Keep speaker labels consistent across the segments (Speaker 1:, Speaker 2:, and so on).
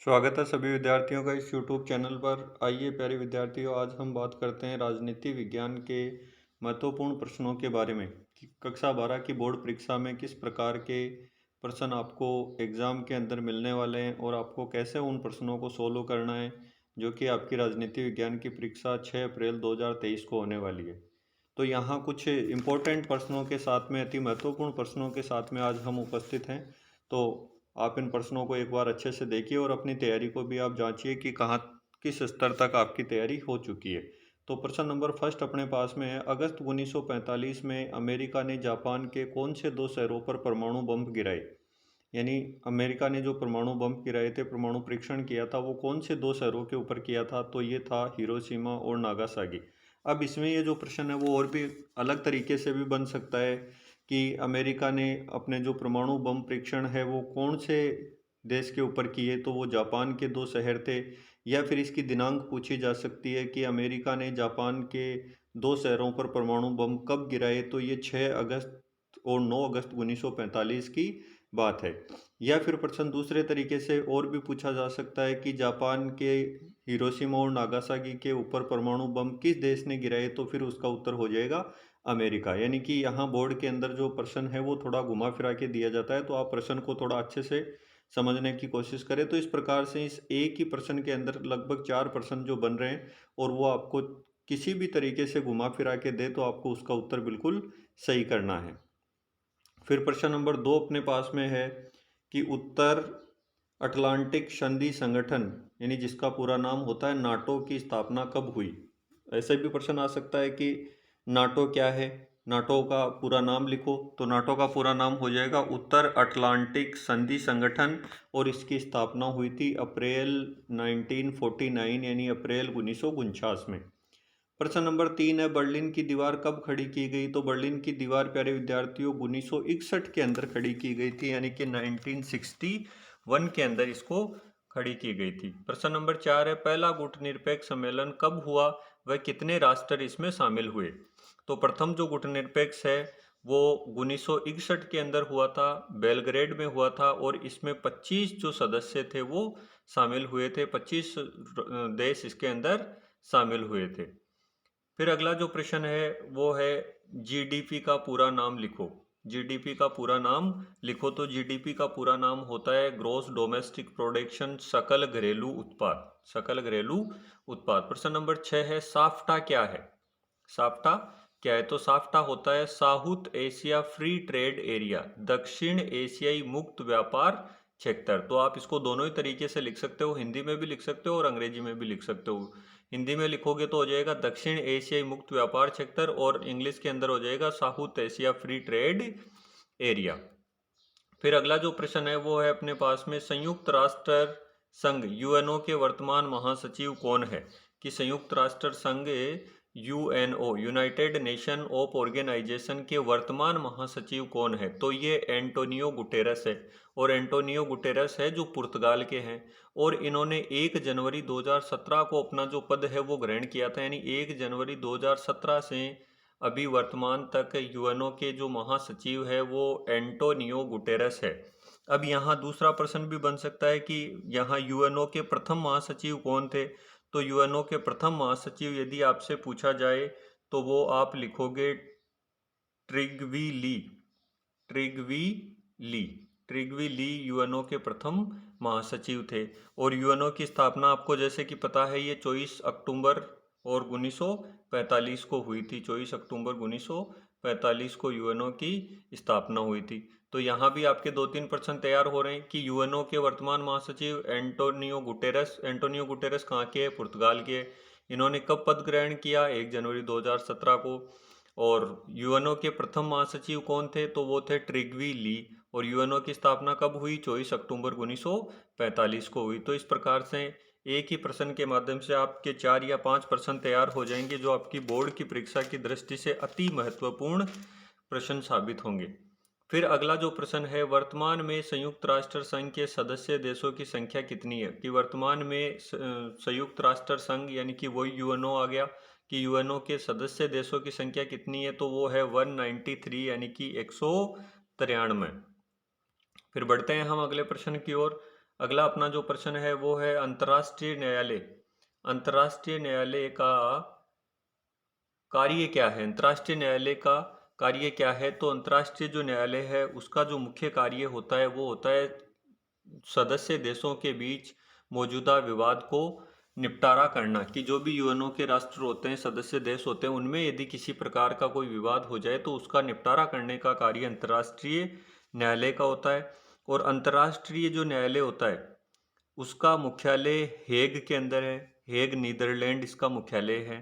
Speaker 1: स्वागत है सभी विद्यार्थियों का इस YouTube चैनल पर। आइए प्यारे विद्यार्थियों, आज हम बात करते हैं राजनीति विज्ञान के महत्वपूर्ण प्रश्नों के बारे में कि कक्षा 12 की बोर्ड परीक्षा में किस प्रकार के प्रश्न आपको एग्ज़ाम के अंदर मिलने वाले हैं और आपको कैसे उन प्रश्नों को सोल्व करना है, जो कि आपकी राजनीति विज्ञान की परीक्षा 6 अप्रैल 2023 को होने वाली है। तो यहाँ कुछ इम्पोर्टेंट प्रश्नों के साथ में, अति महत्वपूर्ण प्रश्नों के साथ में आज हम उपस्थित हैं। तो आप इन प्रश्नों को एक बार अच्छे से देखिए और अपनी तैयारी को भी आप जांचिए कि कहाँ किस स्तर तक आपकी तैयारी हो चुकी है। तो प्रश्न नंबर फर्स्ट अपने पास में है, अगस्त 1945 में अमेरिका ने जापान के कौन से दो शहरों पर परमाणु बम गिराए? यानी अमेरिका ने जो परमाणु बम गिराए थे, परमाणु परीक्षण किया था, वो कौन से दो शहरों के ऊपर किया था? तो ये था हिरोशिमा और नागासाकी। अब इसमें ये जो प्रश्न है वो और भी अलग तरीके से भी बन सकता है कि अमेरिका ने अपने जो परमाणु बम परीक्षण है वो कौन से देश के ऊपर किए? तो वो जापान के दो शहर थे। या फिर इसकी दिनांक पूछी जा सकती है कि अमेरिका ने जापान के दो शहरों पर परमाणु बम कब गिराए? तो ये 6 अगस्त और 9 अगस्त 1945 की बात है। या फिर प्रश्न दूसरे तरीके से और भी पूछा जा सकता है कि जापान के हिरोशिमा और नागासाकी के ऊपर परमाणु बम किस देश ने गिराए? तो फिर उसका उत्तर हो जाएगा अमेरिका। यानी कि यहाँ बोर्ड के अंदर जो प्रश्न है वो थोड़ा घुमा फिरा के दिया जाता है, तो आप प्रश्न को थोड़ा अच्छे से समझने की कोशिश करें। तो इस प्रकार से इस एक ही प्रश्न के अंदर लगभग 4 प्रश्न जो बन रहे हैं और वो आपको किसी भी तरीके से घुमा फिरा के दे तो आपको उसका उत्तर बिल्कुल सही करना है। फिर प्रश्न नंबर 2 अपने पास में है कि उत्तर अटलांटिक संधि संगठन, यानी जिसका पूरा नाम होता है नाटो, की स्थापना कब हुई? ऐसे भी प्रश्न आ सकता है कि नाटो क्या है, नाटो का पूरा नाम लिखो। तो नाटो का पूरा नाम हो जाएगा उत्तर अटलांटिक संधि संगठन और इसकी स्थापना हुई थी अप्रैल 1949 यानी अप्रैल 1949 में। प्रश्न नंबर 3 है, बर्लिन की दीवार कब खड़ी की गई? तो बर्लिन की दीवार प्यारे विद्यार्थियों 1961 के अंदर खड़ी की गई थी, यानी कि 1961 के अंदर इसको खड़ी की गई थी। प्रश्न नंबर 4 है, पहला गुटनिरपेक्ष सम्मेलन कब हुआ, वह कितने राष्ट्र इसमें शामिल हुए? तो प्रथम जो गुटनिरपेक्ष है वो 1961 के अंदर हुआ था, बेलग्रेड में हुआ था और इसमें 25 जो सदस्य थे वो शामिल हुए थे, 25 देश इसके अंदर शामिल हुए थे। फिर अगला जो प्रश्न है वो है, जीडीपी का पूरा नाम लिखो। जीडीपी का पूरा नाम लिखो। तो जीडीपी का पूरा नाम होता है ग्रॉस डोमेस्टिक प्रोडक्शन, सकल घरेलू उत्पाद, सकल घरेलू उत्पाद। प्रश्न नंबर 6 है, साफ्टा क्या है? साफ्टा क्या है? तो साफ्टा होता है south Asia free trade area, दक्षिण एशियाई मुक्त व्यापार क्षेत्र। तो आप इसको दोनों ही तरीके से लिख सकते हो, हिंदी में भी लिख सकते हो और अंग्रेजी में भी लिख सकते हो। हिंदी में लिखोगे तो हो जाएगा दक्षिण एशियाई मुक्त व्यापार क्षेत्र और इंग्लिश के अंदर हो जाएगा south Asia free trade area. फिर अगला जो प्रश्न है वो है अपने पास में, संयुक्त राष्ट्र संघ यूएनओ के वर्तमान महासचिव कौन है? कि संयुक्त राष्ट्र संघ UNO, United Nation of Organization के वर्तमान महासचिव कौन है? तो ये एंटोनियो गुटेरस है और एंटोनियो गुटेरस है जो पुर्तगाल के हैं और इन्होंने 1 जनवरी 2017 को अपना जो पद है वो ग्रहण किया था। यानी 1 जनवरी 2017 से अभी वर्तमान तक यूएनओ के जो महासचिव है वो एंटोनियो गुटेरस है। अब यहाँ दूसरा प्रश्न भी बन सकता है कि यहाँ यूएनओ के प्रथम महासचिव कौन थे? तो यूएनओ के प्रथम महासचिव यदि आपसे पूछा जाए तो वो आप लिखोगे ट्रिग्वी ली, ट्रिग्वी ली, ट्रिग्वी ली यूएनओ के प्रथम महासचिव थे। और यूएनओ की स्थापना आपको जैसे कि पता है ये 24 अक्टूबर और 1945 को हुई थी। 24 अक्टूबर 1945 को यूएनओ की स्थापना हुई थी। तो यहाँ भी आपके 2-3 प्रश्न तैयार हो रहे हैं कि यूएनओ के वर्तमान महासचिव एंटोनियो गुटेरस, एंटोनियो गुटेरस कहाँ के हैं? पुर्तगाल के। इन्होंने कब पद ग्रहण किया? 1 जनवरी 2017 को। और यूएनओ के प्रथम महासचिव कौन थे? तो वो थे ट्रिग्वी ली। और यूएनओ की स्थापना कब हुई? 24 अक्टूबर 1945 को हुई। तो इस प्रकार से एक ही प्रश्न के माध्यम से आपके 4 या 5 प्रश्न तैयार हो जाएंगे जो आपकी बोर्ड की परीक्षा की दृष्टि से अति महत्वपूर्ण प्रश्न साबित होंगे। फिर अगला जो प्रश्न है, वर्तमान में संयुक्त राष्ट्र संघ के सदस्य देशों की संख्या कितनी है? कि वर्तमान में संयुक्त राष्ट्र संघ यानी कि वही यूएनओ आ गया कि यूएनओ के सदस्य देशों की संख्या कितनी है? तो वो है 193 यानी कि 193। फिर बढ़ते हैं हम अगले प्रश्न की ओर। अगला अपना जो प्रश्न है वो है अंतर्राष्ट्रीय न्यायालय। अंतर्राष्ट्रीय न्यायालय का कार्य क्या है? अंतर्राष्ट्रीय न्यायालय का कार्य क्या है? तो अंतर्राष्ट्रीय जो न्यायालय है उसका जो मुख्य कार्य होता है वो होता है सदस्य देशों के बीच मौजूदा विवाद को निपटारा करना। कि जो भी यूएनओ के राष्ट्र होते हैं, सदस्य देश होते हैं, उनमें यदि किसी प्रकार का कोई विवाद हो जाए तो उसका निपटारा करने का कार्य अंतर्राष्ट्रीय न्यायालय का होता है। और अंतर्राष्ट्रीय जो न्यायालय होता है उसका मुख्यालय हेग के अंदर है। हेग नीदरलैंड इसका मुख्यालय है।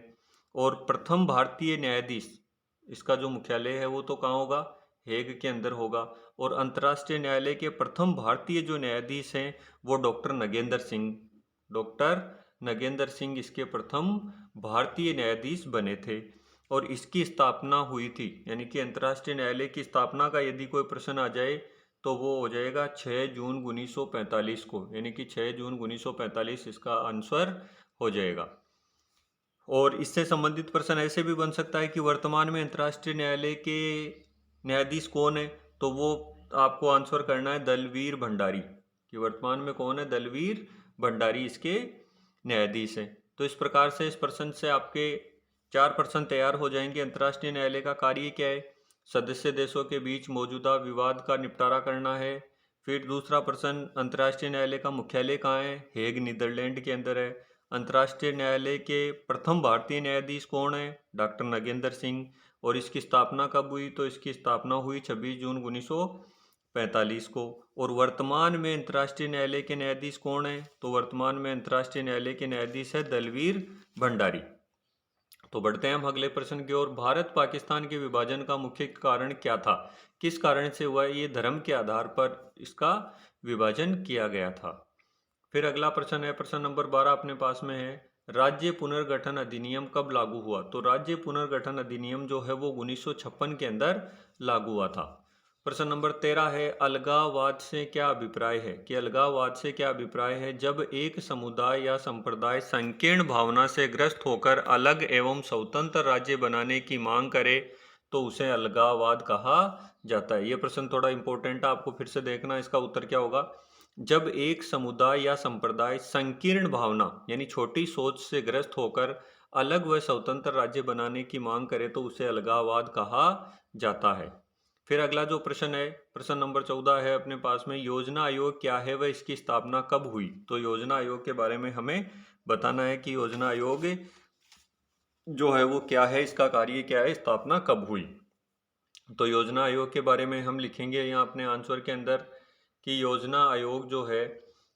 Speaker 1: और प्रथम भारतीय न्यायाधीश इसका जो मुख्यालय है वो तो कहाँ होगा? हेग के अंदर होगा। और अंतर्राष्ट्रीय न्यायालय के प्रथम भारतीय जो न्यायाधीश हैं वो डॉक्टर नगेंद्र सिंह इसके प्रथम भारतीय न्यायाधीश बने थे। और इसकी स्थापना हुई थी, यानी कि अंतर्राष्ट्रीय न्यायालय की स्थापना का यदि कोई प्रश्न आ जाए तो वो हो जाएगा 6 जून 1945 को, यानी कि 6 जून 1945 इसका आंसर हो जाएगा। और इससे संबंधित प्रश्न ऐसे भी बन सकता है कि वर्तमान में अंतर्राष्ट्रीय न्यायालय के न्यायाधीश कौन है? तो वो आपको आंसर करना है दलवीर भंडारी। कि वर्तमान में कौन है? दलवीर भंडारी इसके न्यायाधीश हैं। तो इस प्रकार से इस प्रश्न से आपके 4 प्रश्न तैयार हो जाएंगे। अंतर्राष्ट्रीय न्यायालय का कार्य क्या है? सदस्य देशों के बीच मौजूदा विवाद का निपटारा करना है। फिर दूसरा प्रश्न, अंतर्राष्ट्रीय न्यायालय का मुख्यालय कहाँ है? हेग नीदरलैंड के अंदर है। अंतर्राष्ट्रीय न्यायालय के प्रथम भारतीय न्यायाधीश कौन है? डॉक्टर नगेंद्र सिंह। और इसकी स्थापना कब हुई? तो इसकी स्थापना हुई 26 जून 1945 को। और वर्तमान में अंतर्राष्ट्रीय न्यायालय के न्यायाधीश कौन है? तो वर्तमान में अंतर्राष्ट्रीय न्यायालय के न्यायाधीश है दलवीर भंडारी। तो बढ़ते हैं हम अगले प्रश्न की ओर। भारत पाकिस्तान के विभाजन का मुख्य कारण क्या था? किस कारण से हुआ? ये धर्म के आधार पर इसका विभाजन किया गया था। फिर अगला प्रश्न है, प्रश्न नंबर 12 अपने पास में है, राज्य पुनर्गठन अधिनियम कब लागू हुआ? तो राज्य पुनर्गठन अधिनियम जो है वो 1956 के अंदर लागू हुआ था। प्रश्न नंबर 13 है, अलगाववाद से क्या अभिप्राय है? कि अलगाववाद से क्या अभिप्राय है? जब एक समुदाय या संप्रदाय संकीर्ण भावना से ग्रस्त होकर अलग एवं स्वतंत्र राज्य बनाने की मांग करे तो उसे अलगाववाद कहा जाता है। ये प्रश्न थोड़ा इंपॉर्टेंट है, आपको फिर से देखना। इसका उत्तर क्या होगा? जब एक समुदाय या संप्रदाय संकीर्ण भावना यानी छोटी सोच से ग्रस्त होकर अलग व स्वतंत्र राज्य बनाने की मांग करे तो उसे अलगाववाद कहा जाता है। फिर अगला जो प्रश्न है, प्रश्न नंबर 14 है अपने पास में, योजना आयोग क्या है व इसकी स्थापना कब हुई? तो योजना आयोग के बारे में हमें बताना है कि योजना आयोग जो है वो क्या है, इसका कार्य क्या है, स्थापना कब हुई। तो योजना आयोग के बारे में हम लिखेंगे यहाँ अपने आंसर के अंदर कि योजना आयोग जो है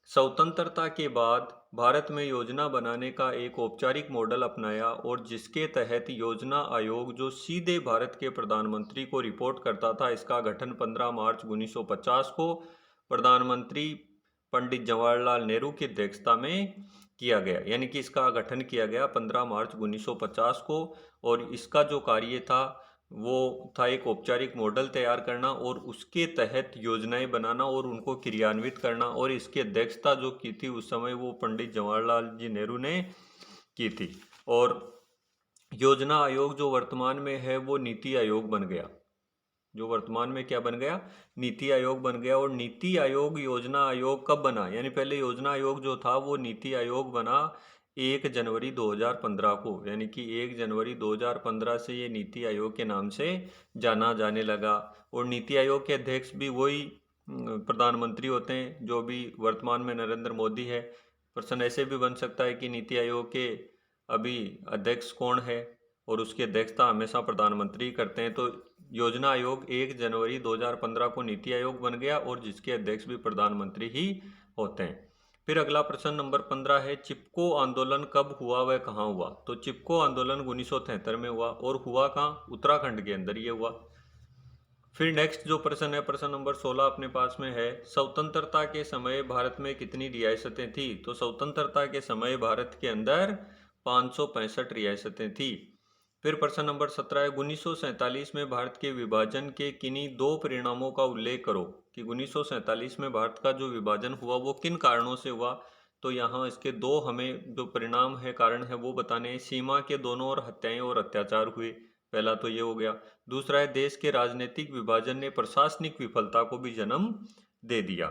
Speaker 1: स्वतंत्रता के बाद भारत में योजना बनाने का एक औपचारिक मॉडल अपनाया और जिसके तहत योजना आयोग जो सीधे भारत के प्रधानमंत्री को रिपोर्ट करता था, इसका गठन 15 मार्च 1950 को प्रधानमंत्री पंडित जवाहरलाल नेहरू की अध्यक्षता में किया गया। यानी कि इसका गठन किया गया 15 मार्च 1950 को। और इसका जो कार्य था वो था एक औपचारिक मॉडल तैयार करना और उसके तहत योजनाएं बनाना और उनको क्रियान्वित करना। और इसकी अध्यक्षता जो की थी उस समय वो पंडित जवाहरलाल जी नेहरू ने की थी। और योजना आयोग जो वर्तमान में है वो नीति आयोग बन गया। जो वर्तमान में क्या बन गया? नीति आयोग बन गया। और नीति आयोग योजना आयोग कब बना? यानी पहले योजना आयोग जो था वो नीति आयोग बना 1 जनवरी 2015 को। यानी कि 1 जनवरी 2015 से ये नीति आयोग के नाम से जाना जाने लगा। और नीति आयोग के अध्यक्ष भी वही प्रधानमंत्री होते हैं जो भी वर्तमान में नरेंद्र मोदी है। प्रश्न ऐसे भी बन सकता है कि नीति आयोग के अभी अध्यक्ष कौन है, और उसकी अध्यक्षता हमेशा प्रधानमंत्री करते हैं। तो योजना आयोग 1 जनवरी 2015 को नीति आयोग बन गया और जिसके अध्यक्ष भी प्रधानमंत्री ही होते हैं। फिर अगला प्रश्न नंबर 15 है, चिपको आंदोलन कब हुआ व कहाँ हुआ? तो चिपको आंदोलन 1973 में हुआ और हुआ कहाँ? उत्तराखंड के अंदर ये हुआ। फिर नेक्स्ट जो प्रश्न है, प्रश्न नंबर 16 अपने पास में है, स्वतंत्रता के समय भारत में कितनी रियासतें थी? तो स्वतंत्रता के समय भारत के अंदर 565 रियासतें थी। फिर प्रश्न नंबर 17 है, 1947 में भारत के विभाजन के किन्हीं 2 परिणामों का उल्लेख करो। कि 1947 में भारत का जो विभाजन हुआ वो किन कारणों से हुआ? तो यहाँ इसके 2 हमें जो परिणाम है, कारण है वो बताने हैं। सीमा के दोनों ओर हत्याएं और अत्याचार हुए, पहला तो ये हो गया। दूसरा है, देश के राजनीतिक विभाजन ने प्रशासनिक विफलता को भी जन्म दे दिया।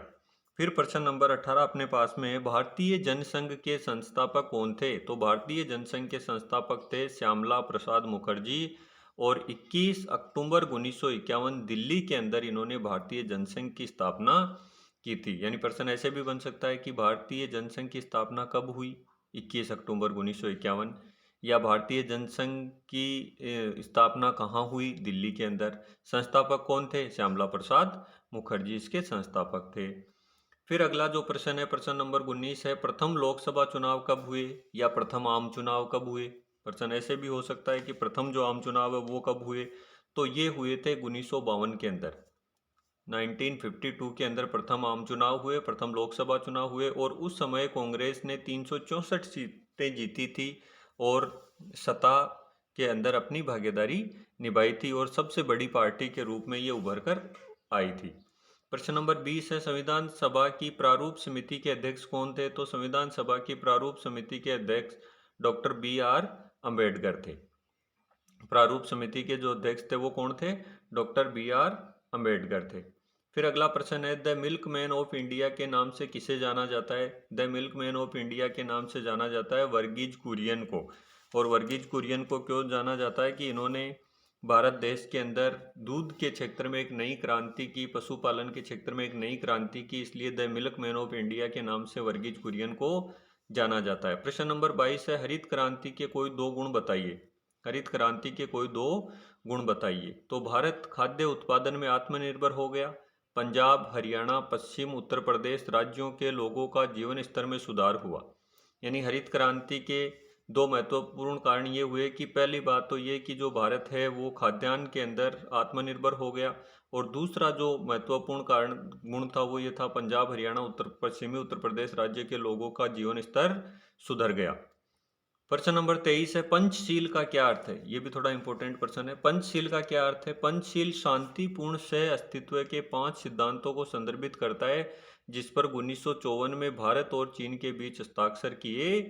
Speaker 1: फिर प्रश्न नंबर 18 अपने पास में है, भारतीय जनसंघ के संस्थापक कौन थे? तो भारतीय जनसंघ के संस्थापक थे श्यामला प्रसाद मुखर्जी और 21 अक्टूबर 1951 दिल्ली के अंदर इन्होंने भारतीय जनसंघ की स्थापना की थी। यानी प्रश्न ऐसे भी बन सकता है कि भारतीय जनसंघ की स्थापना कब हुई? 21 अक्टूबर 1951। या भारतीय जनसंघ की स्थापना कहाँ हुई? दिल्ली के अंदर। संस्थापक कौन थे? श्यामला प्रसाद मुखर्जी इसके संस्थापक थे। फिर अगला जो प्रश्न है प्रश्न नंबर 19 है, प्रथम लोकसभा चुनाव कब हुए या प्रथम आम चुनाव कब हुए? प्रश्न ऐसे भी हो सकता है कि प्रथम जो आम चुनाव है वो कब हुए? तो ये हुए थे 1952 के अंदर। 1952 के अंदर प्रथम आम चुनाव हुए, प्रथम लोकसभा चुनाव हुए और उस समय कांग्रेस ने 364 सीटें जीती थी और सत्ता के अंदर अपनी भागीदारी निभाई थी और सबसे बड़ी पार्टी के रूप में ये उभर कर आई थी। प्रश्न नंबर 20 है, संविधान सभा की प्रारूप समिति के अध्यक्ष कौन थे? तो संविधान सभा की प्रारूप समिति के अध्यक्ष डॉक्टर B.R. अम्बेडकर थे। प्रारूप समिति के जो अध्यक्ष थे वो कौन थे? Doctor B.R. अम्बेडकर थे। फिर अगला प्रश्न है, द मिल्कमैन ऑफ इंडिया के नाम से किसे जाना जाता है? द मिल्कमैन ऑफ इंडिया के नाम से जाना जाता है वर्गीज कुरियन को। और वर्गीज कुरियन को क्यों जाना जाता है? कि इन्होंने भारत देश के अंदर दूध के क्षेत्र में एक नई क्रांति की, पशुपालन के क्षेत्र में एक नई क्रांति की, इसलिए द मिल्कमैन ऑफ इंडिया के नाम से वर्गीज कुरियन को जाना जाता है। प्रश्न नंबर 22 है, हरित क्रांति के कोई दो गुण बताइए। हरित क्रांति के कोई दो गुण बताइए। तो भारत खाद्य उत्पादन में आत्मनिर्भर हो गया, पंजाब, हरियाणा, पश्चिम उत्तर प्रदेश राज्यों के लोगों का जीवन स्तर में सुधार हुआ। यानी हरित क्रांति के दो महत्वपूर्ण कारण ये हुए कि पहली बात तो ये कि जो भारत है वो खाद्यान्न के अंदर आत्मनिर्भर हो गया, और दूसरा जो महत्वपूर्ण कारण गुण था वो ये था, पंजाब, हरियाणा, पश्चिमी उत्तर प्रदेश राज्य के लोगों का जीवन स्तर सुधर गया। प्रश्न नंबर 23 है, पंचशील का क्या अर्थ है? ये भी थोड़ा इंपॉर्टेंट प्रश्न है। पंचशील का क्या अर्थ है? पंचशील शांतिपूर्ण सह अस्तित्व के 5 सिद्धांतों को संदर्भित करता है जिस पर 1954 में भारत और चीन के बीच हस्ताक्षर किए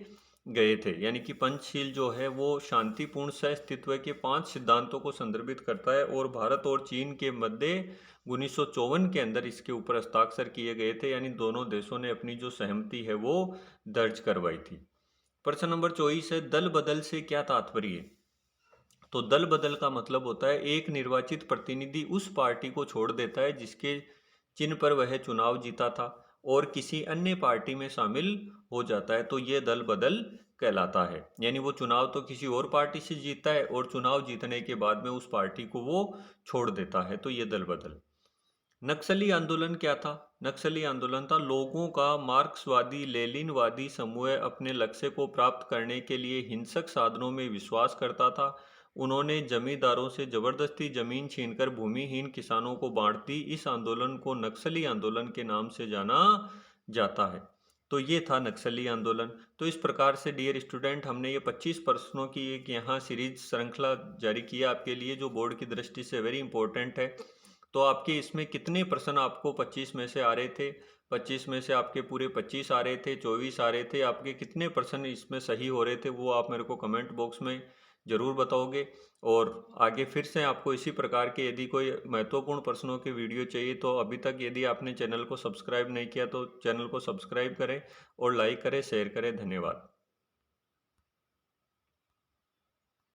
Speaker 1: गए थे। यानी कि पंचशील जो है वो शांतिपूर्ण सह अस्तित्व के 5 सिद्धांतों को संदर्भित करता है और भारत और चीन के मध्य 1954 के अंदर इसके ऊपर हस्ताक्षर किए गए थे। यानी दोनों देशों ने अपनी जो सहमति है वो दर्ज करवाई थी। प्रश्न नंबर 24 है, दल बदल से क्या तात्पर्य? तो दल बदल का मतलब होता है एक निर्वाचित प्रतिनिधि उस पार्टी को छोड़ देता है जिसके चिन्ह पर वह चुनाव जीता था और किसी अन्य पार्टी में शामिल हो जाता है, तो ये दल बदल कहलाता है। यानी वो चुनाव तो किसी और पार्टी से जीतता है और चुनाव जीतने के बाद में उस पार्टी को वो छोड़ देता है, तो ये दल बदल। नक्सली आंदोलन क्या था? नक्सली आंदोलन था लोगों का मार्क्सवादी लेनिनवादी समूह अपने लक्ष्य को प्राप्त करने के लिए हिंसक साधनों में विश्वास करता था। उन्होंने जमींदारों से जबरदस्ती जमीन छीनकर भूमिहीन किसानों को बांट दी। इस आंदोलन को नक्सली आंदोलन के नाम से जाना जाता है। तो ये था नक्सली आंदोलन। तो इस प्रकार से डियर स्टूडेंट, हमने ये 25 प्रश्नों की एक यहाँ सीरीज श्रृंखला जारी की है आपके लिए, जो बोर्ड की दृष्टि से वेरी इंपॉर्टेंट है। तो आपके इसमें कितने प्रश्न आपको 25 में से आ रहे थे? 25 में से आपके पूरे 25 आ रहे थे, 24 आ रहे थे? आपके कितने प्रश्न इसमें सही हो रहे थे वो आप मेरे को कमेंट बॉक्स में ज़रूर बताओगे। और आगे फिर से आपको इसी प्रकार के यदि कोई महत्वपूर्ण प्रश्नों के वीडियो चाहिए तो अभी तक यदि आपने चैनल को सब्सक्राइब नहीं किया तो चैनल को सब्सक्राइब करें और लाइक करें, शेयर करें। धन्यवाद।